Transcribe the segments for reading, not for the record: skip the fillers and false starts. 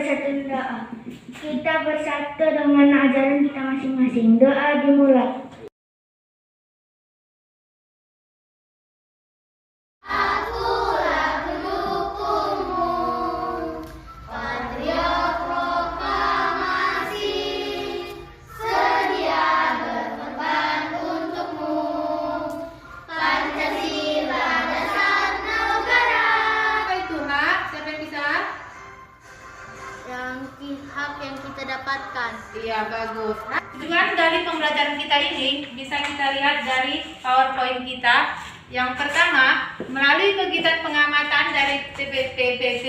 satu doa. Kita bersatu dengan ajaran kita masing-masing. Doa dimulai. Hak yang kita dapatkan. Iya, bagus. Tujuan dari pembelajaran kita ini bisa kita lihat dari PowerPoint kita. Yang pertama, melalui kegiatan pengamatan dari TPC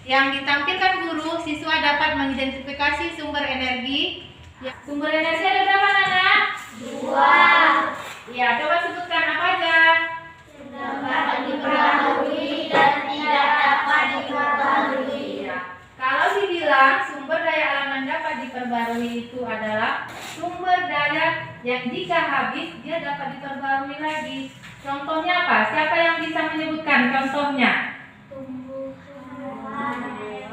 yang ditampilkan guru, siswa dapat mengidentifikasi sumber energi. Sumber energi ada berapa, Nana? 2. Iya, coba sebutkan apa aja? Dapat diperbarui dan tidak dapat diperbarui. Kalau dibilang sumber daya alam yang dapat diperbarui itu adalah sumber daya yang jika habis dia dapat diperbarui lagi. Contohnya apa? Siapa yang bisa menyebutkan contohnya? Tumbuhan,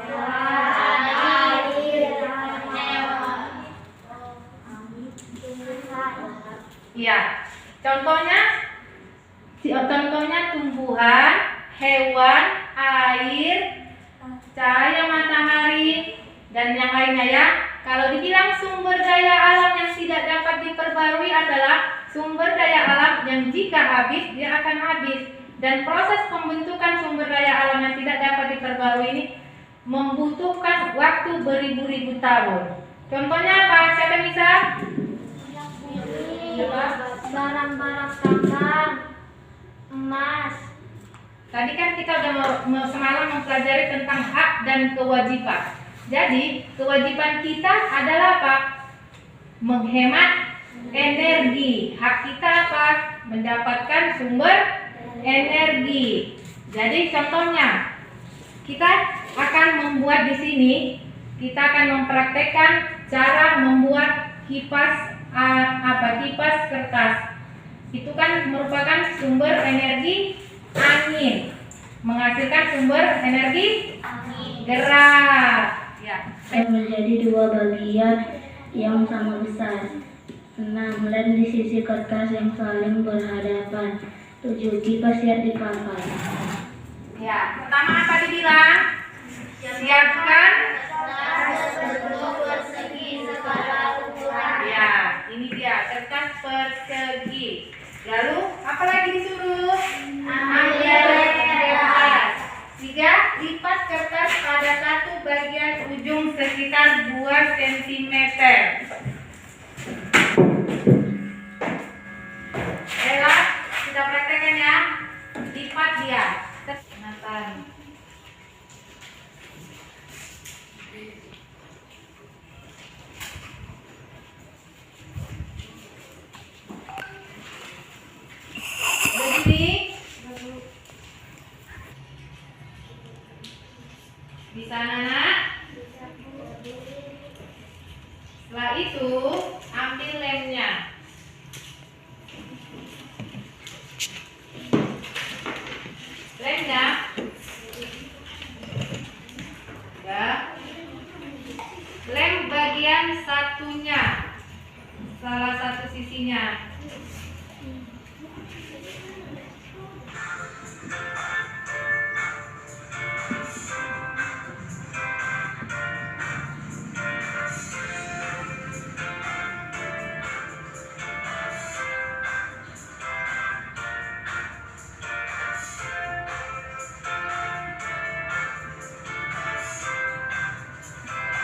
air, hewan. Iya. Contohnya tumbuhan, hewan, air, cahaya matahari, dan yang lainnya ya. Kalau dibilang sumber daya alam yang tidak dapat diperbarui adalah sumber daya alam yang jika habis dia akan habis. Dan proses pembentukan sumber daya alam yang tidak dapat diperbarui ini membutuhkan waktu beribu-ribu tahun. Contohnya apa? Siapa yang bisa? Barang-barang tambang, emas. Tadi kan kita udah semalam mempelajari tentang hak dan kewajiban. Jadi kewajiban kita adalah apa? Menghemat energi. Hak kita apa? Mendapatkan sumber energi. Jadi contohnya kita akan membuat di sini, kita akan mempraktekkan cara membuat kipas kipas kertas. Itu kan merupakan sumber energi angin, menghasilkan sumber energi gerak. Ya. Menjadi dua bagian yang sama besar. 6. Lem di sisi kertas yang saling berhadapan. 7. Kipas siap dipakai. Ya, pertama apa dibilang? Siapkan. Ya, ini dia kertas persegi. Lalu apa lagi disuruh? Ambil kertas. 3. Lipat kertas pada satu bagian ujung sekitar 2 cm. Ella, kita praktekkan ya. Lipat dia. Nathan. Jadi bisa Nana? Setelah itu ambil lemnya. Lemnya ya. Lem bagian satunya, salah satu sisinya.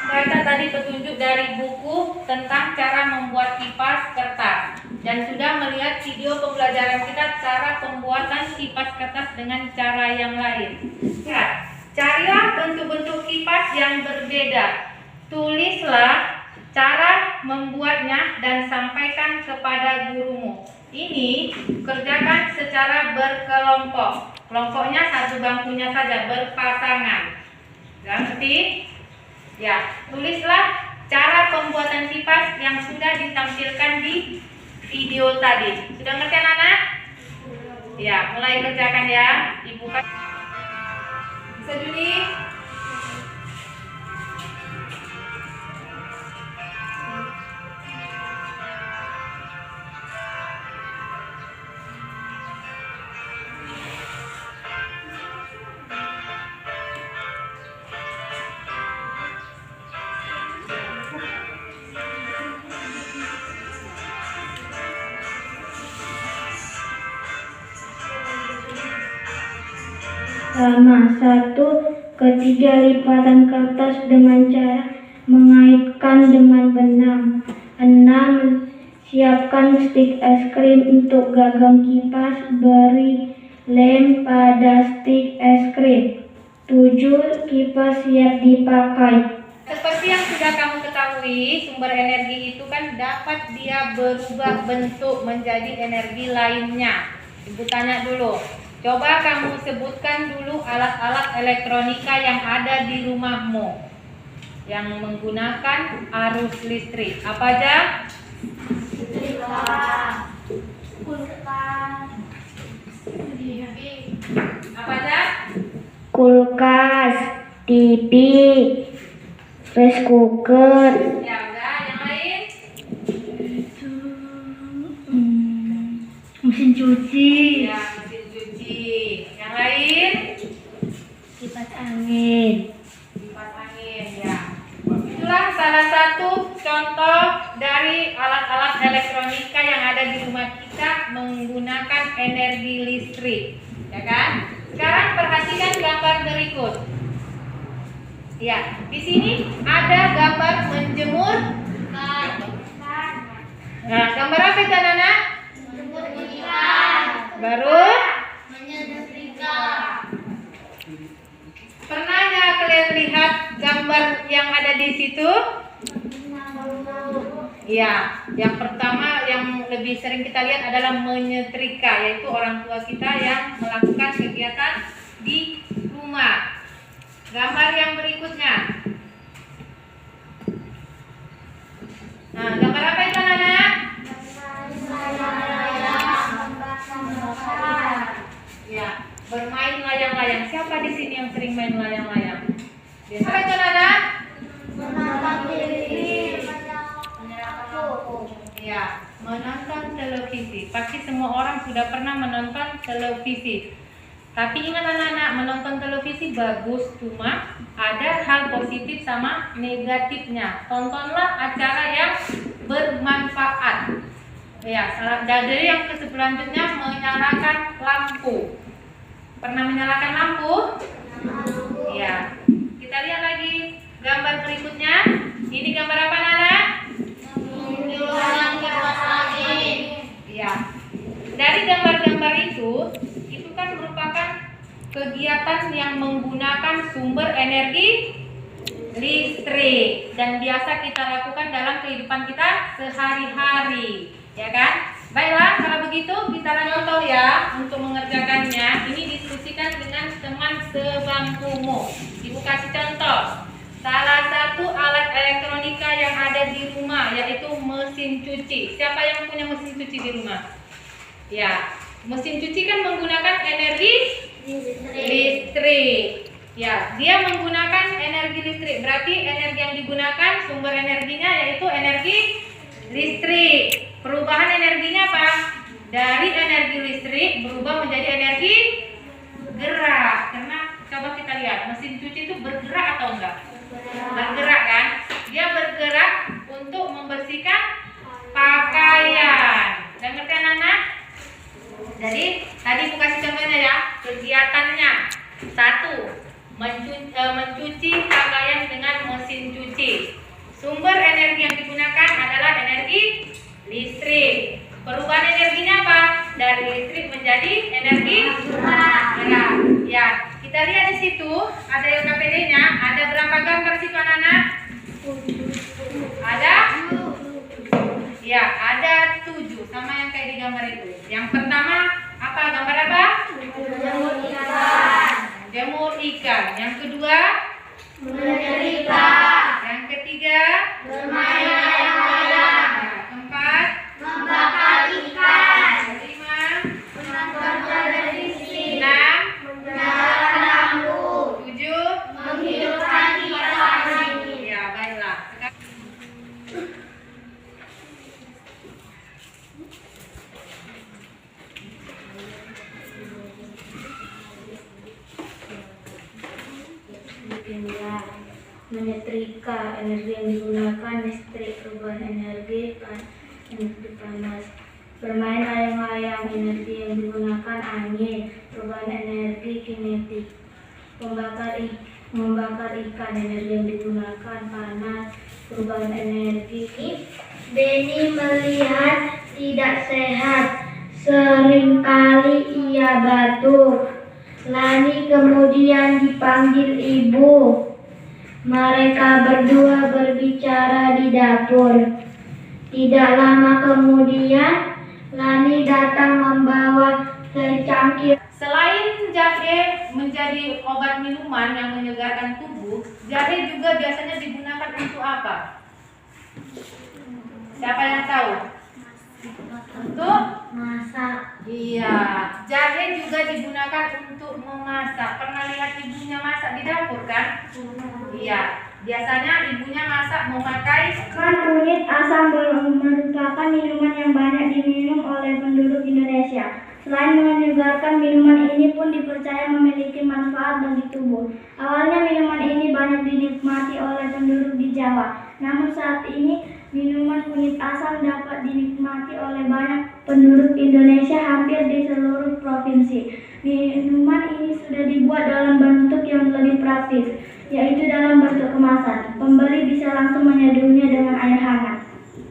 Baca tadi petunjuk dari buku tentang cara membuat kipas kertas dan sudah melihat video pembelajaran kita cara pembuatan kipas kertas dengan cara yang lain. Ya, carilah bentuk-bentuk kipas yang berbeda. Tulislah cara membuatnya dan sampaikan kepada gurumu. Ini kerjakan secara berkelompok. Kelompoknya satu bangkunya saja, berpasangan. Ngerti? Ya, tulislah cara pembuatan kipas yang sudah ditampilkan di video tadi. Sudah ngerti anak-anak? Ya, mulai kerjakan ya. Ibu kan bisa Juni? sama. 1/3 lipatan kertas dengan cara mengaitkan dengan benang. 6. Siapkan stik es krim untuk gagang kipas. Beri lem pada stik es krim. 7. Kipas siap dipakai. Seperti yang sudah kamu ketahui, sumber energi itu kan dapat dia berubah bentuk menjadi energi lainnya. Ibu tanya dulu, coba kamu sebutkan dulu alat-alat elektronika yang ada di rumahmu yang menggunakan arus listrik. Apa aja? Apa aja? Kulkas, TV, rice cooker, Ya udah, yang lain? mesin cuci, Ya, mesin cuci. Yang lain? kipas angin. Kipas angin, ya. Itulah salah satu contoh dari alat-alat elektronika yang ada di rumah kita menggunakan energi listrik, ya kan? Sekarang perhatikan gambar berikut. Ya, di sini ada gambar menjemur. Nah, gambar apa itu, anak-anak? Baru? Pernah nggak kalian lihat gambar yang ada di situ? Ya, yang pertama yang lebih sering kita lihat adalah menyetrika, yaitu orang tua kita yang melakukan kegiatan di rumah. Gambar yang berikutnya. Nah, gambar apa itu, anak-anak? Ya, bermain layang-layang. Siapa di sini yang sering main layang-layang? Apa itu, anak-anak? Ya, menonton televisi. Pasti semua orang sudah pernah menonton televisi. Tapi ingat anak-anak, menonton televisi bagus, cuma ada hal positif sama negatifnya. Tontonlah acara yang bermanfaat. Ya, dari yang selanjutnya menyalakan lampu. Pernah menyalakan lampu? Ya. Kita lihat lagi gambar berikutnya. Ini gambar apa, anak-anak? Ya. Dari gambar-gambar itu kan merupakan kegiatan yang menggunakan sumber energi listrik dan biasa kita lakukan dalam kehidupan kita sehari-hari, ya kan? Baiklah, kalau begitu kita contoh ya untuk mengerjakannya. Ini diskusikan dengan teman sebangkumu. Ibu kasih contoh. Salah satu alat elektronika yang ada di rumah yaitu mesin cuci. Siapa yang punya mesin cuci di rumah? Ya, mesin cuci kan menggunakan energi listrik. Ya, dia menggunakan energi listrik. Berarti energi yang digunakan sumber energinya yaitu energi listrik. Perubahan energinya apa? Dari energi listrik berubah menjadi energi gerak. Karena coba kita lihat, mesin cuci itu bergerak atau enggak? Bergerak kan? Dia bergerak untuk membersihkan pakaian. Dan ngerti anak-anak? Jadi tadi aku kasih contohnya ya, kegiatannya. 1. Mencuci pakaian dengan mesin cuci. Sumber energi yang digunakan adalah energi listrik. Perubahan energinya apa? Dari listrik menjadi energi gerak. Ya, kita lihat di situ ada LKPD-nya. Ada berapa gambar situ anak-anak? Ada? Ya, ada 7 sama yang kayak di gambar itu. Yang pertama apa? Gambar apa? Jemur ikan. Yang kedua? Menyetrika. Yang ketiga? Bermain layang-layang. Yang keempat? Membakar ikan. Yang kelima? Menonton televisi. 6? Menyalakan lampu. 7? Menghidupkan kipas angin. Ya, baiklah. Menyetrika, energi yang digunakan listrik. Perubahan energi panas. Bermain layang-layang, energi yang digunakan angin. Perubahan energi kinetik. membakar ikan, energi yang digunakan, panas, perubahan energi. Beni melihat tidak sehat. Seringkali ia batuk. Lani kemudian dipanggil ibu. Mereka berdua berbicara di dapur. Tidak lama kemudian, Lani datang membawa secangkir. Selain jahe menjadi obat minuman yang menyegarkan tubuh, jahe juga biasanya digunakan untuk apa? Siapa yang tahu? Untuk Masak. iya, jahe juga digunakan untuk memasak. Pernah lihat ibunya masak di dapur kan? Iya, biasanya ibunya masak memakai Kunyit asam merupakan minuman yang banyak diminum oleh penduduk Indonesia. Selain menyegarkan, minuman ini pun dipercaya memiliki manfaat bagi tubuh. Awalnya minuman ini banyak dinikmati oleh penduduk di Jawa. Namun saat ini minuman kunyit asam dapat dinikmati oleh banyak penduduk Indonesia hampir di seluruh provinsi. Minuman ini sudah dibuat dalam bentuk yang lebih praktis, yaitu dalam bentuk kemasan. Pembeli bisa langsung menyeduhnya dengan air hangat.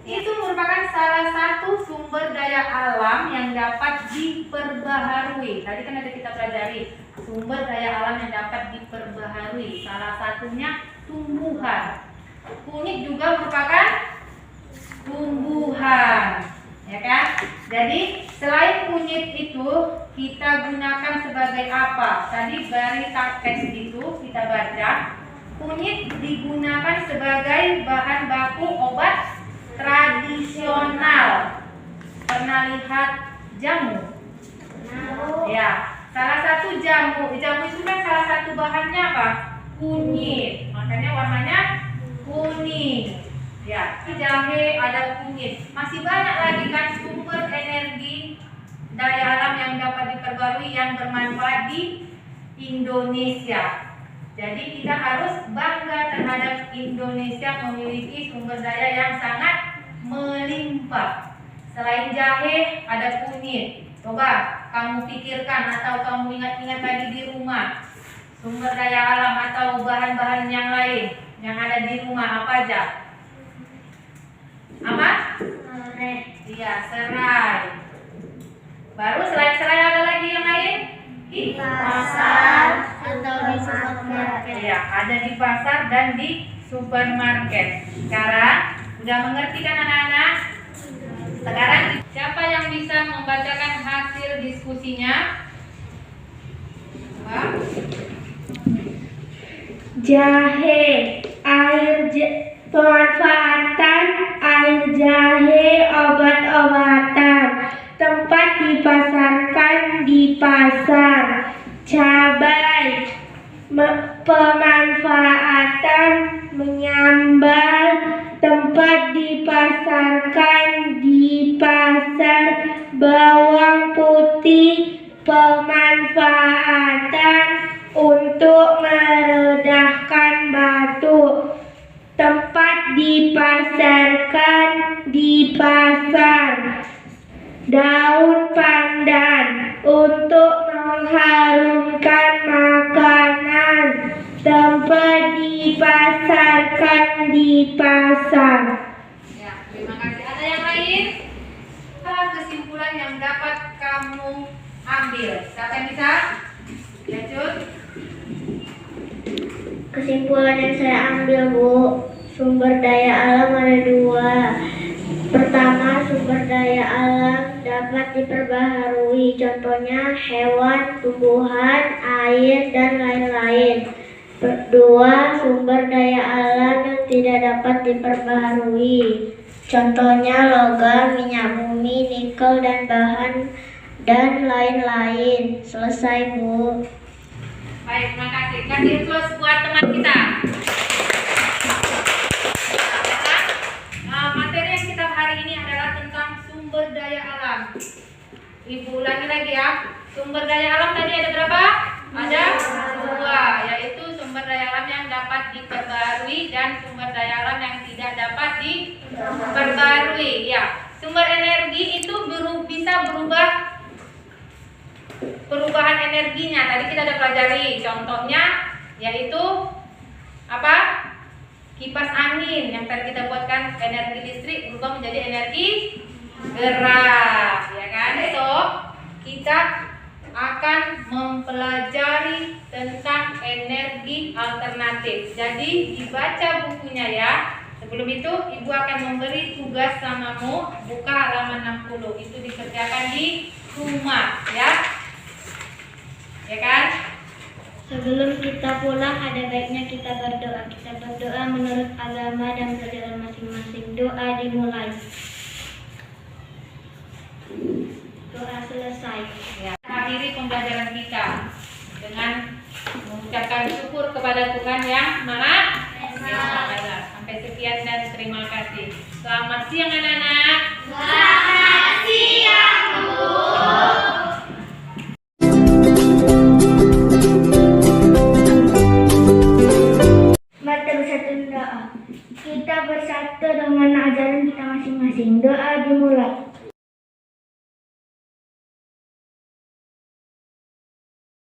itu merupakan salah satu sumber daya alam yang dapat diperbaharui. Tadi kan ada kita pelajari sumber daya alam yang dapat diperbaharui. Salah satunya tumbuhan. Kunyit juga merupakan tumbuhan, ya kan? Jadi selain kunyit itu kita gunakan sebagai apa? Tadi dari teks itu kita baca, kunyit digunakan sebagai bahan baku obat tradisional. Pernah lihat jamu? Ya, salah satu jamu itu kan salah satu bahannya apa? Kunyit. Makanya warnanya kuning. Ya, jahe ada kunyit. Masih banyak lagi kan sumber energi daya alam yang dapat diperbarui yang bermanfaat di Indonesia. Jadi kita harus bangga terhadap Indonesia memiliki sumber daya yang sangat melimpah. Selain jahe ada kunyit. Coba kamu pikirkan atau kamu ingat-ingat tadi di rumah, sumber daya alam atau bahan-bahan yang lain yang ada di rumah apa aja? Apa? Serai. Iya, serai. Baru selain serai ada lagi yang lain? Di Pasar atau di supermarket. Iya, ada di pasar dan di supermarket. Sekarang udah mengerti kan anak-anak? Sekarang siapa yang bisa membacakan hasil diskusinya? Apa? Jahe, pemanfaatan air jahe obat-obatan. Tempat dipasarkan di pasar. Cabai, pemanfaatan menyambal. Tempat dipasarkan di pasar. Bawang putih, pemanfaatan untuk meredahkan batuk. Tempat dipasarkan di pasar. Daun pandan untuk mengharumkan makanan. Tempat dipasarkan di pasar. Ya, terima kasih. Ada yang lain? Apa kesimpulan yang dapat kamu ambil? Siapa yang bisa? Ya, Cut. Kesimpulan yang saya ambil, Bu, sumber daya alam ada dua. Pertama, sumber daya alam dapat diperbaharui, contohnya hewan, tumbuhan, air, dan lain-lain. Kedua, sumber daya alam yang tidak dapat diperbaharui, contohnya logam, minyak bumi, nikel, dan bahan dan lain-lain. Selesai, Bu. Baik, terima kasih. Kasih applause buat teman kita. Materi yang kita hari ini adalah tentang sumber daya alam. Ibu ulangi lagi ya. Sumber daya alam tadi ada berapa? Ada dua, yaitu sumber daya alam yang dapat diperbarui dan sumber daya alam yang tidak dapat diperbarui. Ya, sumber energi itu bisa berubah. Perubahan energi energinya. Tadi kita udah pelajari contohnya, yaitu apa? Kipas angin yang tadi kita buatkan energi listrik berubah menjadi energi gerak, ya kan? So, kita akan mempelajari tentang energi alternatif. Jadi dibaca bukunya ya. Sebelum itu Ibu akan memberi tugas samamu, buka halaman 60. Itu dikerjakan di rumah ya. Ya kan? Sebelum kita pulang, ada baiknya kita berdoa. Kita berdoa menurut agama dan pelajaran masing-masing. Doa dimulai. Doa selesai. Ya. Akhiri pembelajaran kita dengan mengucapkan syukur kepada Tuhan yang Maha Esa. Sampai sekian dan terima kasih. Selamat siang anak-anak. Selamat siang, Bu.